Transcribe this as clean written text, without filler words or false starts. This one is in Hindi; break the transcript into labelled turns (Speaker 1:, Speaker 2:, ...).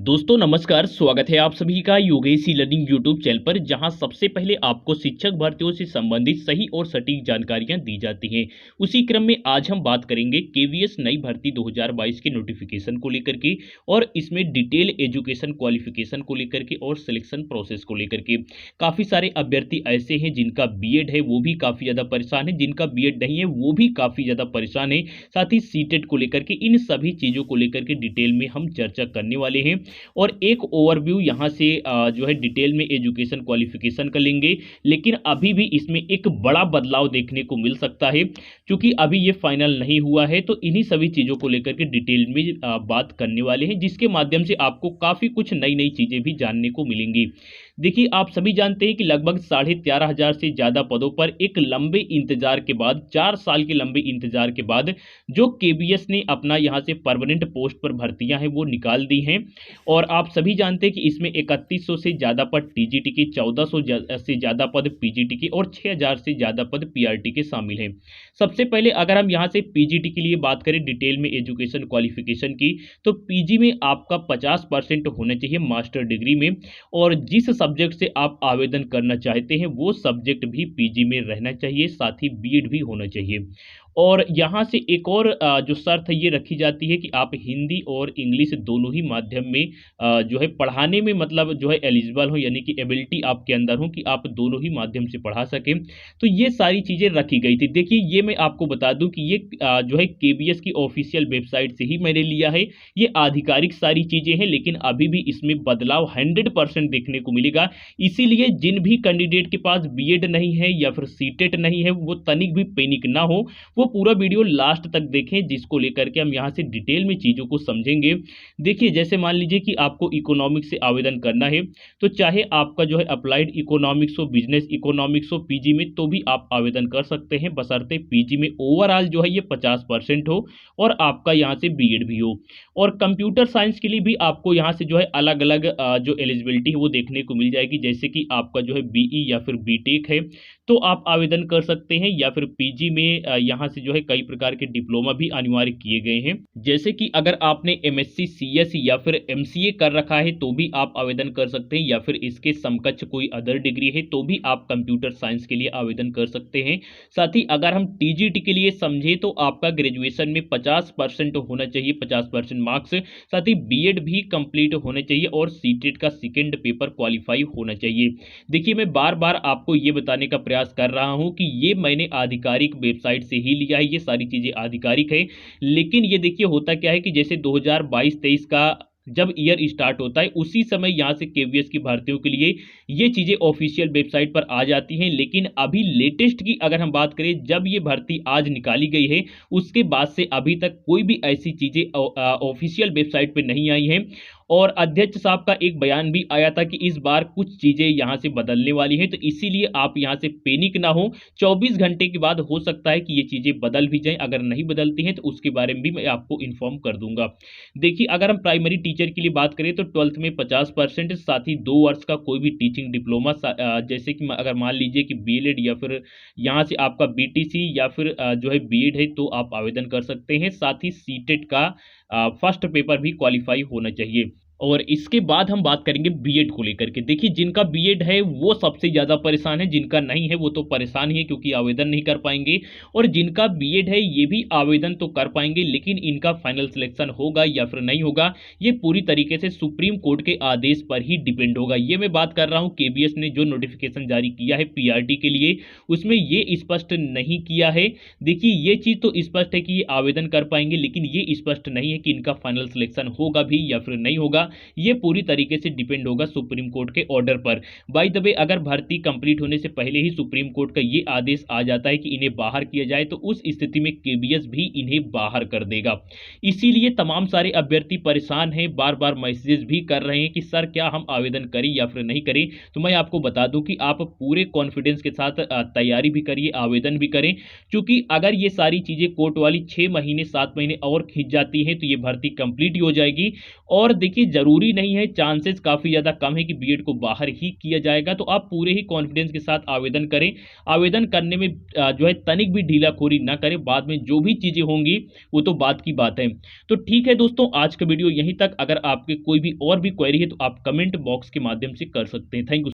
Speaker 1: दोस्तों नमस्कार, स्वागत है आप सभी का योगेश लर्निंग यूट्यूब चैनल पर, जहां सबसे पहले आपको शिक्षक भर्तियों से संबंधित सही और सटीक जानकारियां दी जाती हैं। उसी क्रम में आज हम बात करेंगे केवीएस नई भर्ती 2022 के नोटिफिकेशन को लेकर के, और इसमें डिटेल एजुकेशन क्वालिफिकेशन को लेकर के और सिलेक्शन प्रोसेस को लेकर के। काफ़ी सारे अभ्यर्थी ऐसे हैं जिनका बीएड है वो भी काफ़ी ज़्यादा परेशान है, जिनका बीएड नहीं है वो भी काफ़ी ज़्यादा परेशान है। साथ ही सीटेट को लेकर के इन सभी चीज़ों को लेकर के डिटेल में हम चर्चा करने वाले हैं। और एक ओवरव्यू यहाँ से जो है डिटेल में एजुकेशन क्वालिफिकेशन का लेंगे, लेकिन अभी भी इसमें एक बड़ा बदलाव देखने को मिल सकता है, क्योंकि अभी ये फाइनल नहीं हुआ है। तो इन्हीं सभी चीज़ों को लेकर के डिटेल में बात करने वाले हैं, जिसके माध्यम से आपको काफ़ी कुछ नई नई चीज़ें भी जानने को मिलेंगी। देखिए, आप सभी जानते हैं कि लगभग 13,500 से ज़्यादा पदों पर एक लंबे इंतजार के बाद, 4 साल के लंबे इंतजार के बाद जो केबीएस ने अपना यहाँ से परमानेंट पोस्ट पर भर्तियां हैं वो निकाल दी हैं। और आप सभी जानते हैं कि इसमें 3100 से ज़्यादा पद टीजीटी के, 1400 से ज़्यादा पद पीजीटी के और 6000 से ज़्यादा पद पीआरटी के शामिल हैं। सबसे पहले अगर हम यहाँ से पीजीटी के लिए बात करें डिटेल में एजुकेशन क्वालिफिकेशन की, तो पीजी में आपका 50% होना चाहिए मास्टर डिग्री में, और जिस सब्जेक्ट से आप आवेदन करना चाहते हैं वो सब्जेक्ट भी पीजी में रहना चाहिए, साथ ही बीएड भी होना चाहिए। और यहाँ से एक और जो शर्त है ये रखी जाती है कि आप हिंदी और इंग्लिश दोनों ही माध्यम में जो है पढ़ाने में, मतलब जो है एलिजिबल हो, यानी कि एबिलिटी आपके अंदर हो कि आप दोनों ही माध्यम से पढ़ा सकें। तो ये सारी चीज़ें रखी गई थी। देखिए, ये मैं आपको बता दूं कि ये जो है केबीएस की ऑफिशियल वेबसाइट से ही मैंने लिया है। ये आधिकारिक सारी चीज़ें हैं, लेकिन अभी भी इसमें बदलाव 100% देखने को मिलेगा। इसीलिए जिन भी कैंडिडेट के पास बीएड नहीं है या फिर सीटेट नहीं है, वो तनिक भी पैनिक ना हो, वो पूरा वीडियो लास्ट तक देखें, जिसको लेकर के हम यहाँ से डिटेल में चीज़ों को समझेंगे। देखिए, जैसे मान लीजिए कि आपको इकोनॉमिक्स से आवेदन करना है, तो चाहे आपका जो है अप्लाइड इकोनॉमिक्स हो, बिजनेस इकोनॉमिक्स हो पीजी में, तो भी आप आवेदन कर सकते हैं, बशर्ते पीजी में ओवरऑल जो है ये 50% हो और आपका यहाँ से बीएड भी हो। और कंप्यूटर साइंस के लिए भी आपको यहाँ से जो है अलग अलग जो एलिजिबिलिटी है वो देखने को मिल जाएगी। जैसे कि आपका जो है बीई या फिर बीटेक है तो आप आवेदन कर सकते हैं, या फिर पीजी में यहाँ से जो है कई प्रकार के डिप्लोमा भी अनिवार्य किए गए हैं। जैसे कि अगर आपने एमएससी सीएस या फिर एमसीए कर रखा है तो भी आप आवेदन कर सकते हैं, या फिर इसके समकक्ष कोई अदर डिग्री है तो भी आप कंप्यूटर साइंस के लिए आवेदन कर सकते हैं। साथ ही अगर हम टीजीटी के लिए समझे तो आपका ग्रेजुएशन में 50% होना चाहिए, 50% मार्क्स। साथ ही बीएड भी कंप्लीट होना चाहिए और सीटेट का सेकेंड पेपर क्वालिफाई होना चाहिए। देखिए, मैं बार बार आपको ये बताने का प्रयास कर रहा हूं कि ये मैंने आधिकारिक वेबसाइट से ही लिया है, ये सारी चीजें आधिकारिक है। लेकिन ये देखिए होता क्या है कि जैसे 2022-23 का जब ईयर स्टार्ट होता है उसी समय यहाँ से केवीएस की भर्तियों के लिए ये चीज़ें ऑफिशियल वेबसाइट पर आ जाती हैं। लेकिन अभी लेटेस्ट की अगर हम बात करें, जब ये भर्ती आज निकाली गई है उसके बाद से अभी तक कोई भी ऐसी चीज़ें ऑफिशियल वेबसाइट पर नहीं आई हैं। और अध्यक्ष साहब का एक बयान भी आया था कि इस बार कुछ चीज़ें यहाँ से बदलने वाली हैं, तो इसीलिए आप यहाँ से पैनिक ना हो। 24 घंटे के बाद हो सकता है कि ये चीज़ें बदल भी जाएं, अगर नहीं बदलती हैं तो उसके बारे में भी मैं आपको इन्फॉर्म कर दूंगा। देखिए, अगर हम प्राइमरी टीचर के लिए बात करें तो 12th में 50%, साथ ही 2 वर्ष का कोई भी टीचिंग डिप्लोमा, जैसे कि अगर मान लीजिए कि बीएलएड या फिर यहाँ से आपका बीटीसी या फिर जो है बीएड है तो आप आवेदन कर सकते हैं। साथ ही सीटेट का फर्स्ट पेपर भी क्वालिफाई होना चाहिए। और इसके बाद हम बात करेंगे बीएड को लेकर के। देखिए, जिनका बीएड है वो सबसे ज़्यादा परेशान है, जिनका नहीं है वो तो परेशान ही है क्योंकि आवेदन नहीं कर पाएंगे। और जिनका बीएड है ये भी आवेदन तो कर पाएंगे, लेकिन इनका फाइनल सिलेक्शन होगा या फिर नहीं होगा ये पूरी तरीके से सुप्रीम कोर्ट के आदेश पर ही डिपेंड होगा। ये मैं बात कर रहा हूँ केबीएस ने जो नोटिफिकेशन जारी किया है पीआरटी के लिए, उसमें ये स्पष्ट नहीं किया है। देखिए, ये चीज़ तो स्पष्ट है कि ये आवेदन कर पाएंगे, लेकिन ये स्पष्ट नहीं है कि इनका फाइनल सिलेक्शन होगा भी या फिर नहीं होगा। ये पूरी तरीके से डिपेंड होगा सुप्रीम कोर्ट के ऑर्डर पर। बाय द वे, अगर भर्ती कंप्लीट होने से पहले ही सुप्रीम कोर्ट का ये आदेश आ जाता है कि इन्हें बाहर किया जाए तो उस स्थिति में केबीएस भी इन्हें बाहर कर देगा। इसीलिए तमाम सारे अभ्यर्थी परेशान हैं, बार बार मैसेज भी कर रहे हैं कि सर क्या हम आवेदन करें या फिर नहीं करें। तो मैं आपको बता दूं कि आप पूरे कॉन्फिडेंस के साथ तैयारी भी करिए, आवेदन भी करें, क्योंकि अगर ये सारी चीजें कोर्ट वाली 6 महीने 7 महीने और खींच जाती हैं तो ये भर्ती कंप्लीट ही हो जाएगी। और देखिए, ज़रूरी नहीं है, चांसेस काफ़ी ज़्यादा कम है कि बीएड को बाहर ही किया जाएगा। तो आप पूरे ही कॉन्फिडेंस के साथ आवेदन करें। आवेदन करने में जो है तनिक भी ढीलाखोरी ना करें, बाद में जो भी चीज़ें होंगी वो तो बात की बात है। तो ठीक है दोस्तों, आज का वीडियो यहीं तक। अगर आपके कोई भी और भी क्वेरी है तो आप कमेंट बॉक्स के माध्यम से कर सकते हैं। Thank you.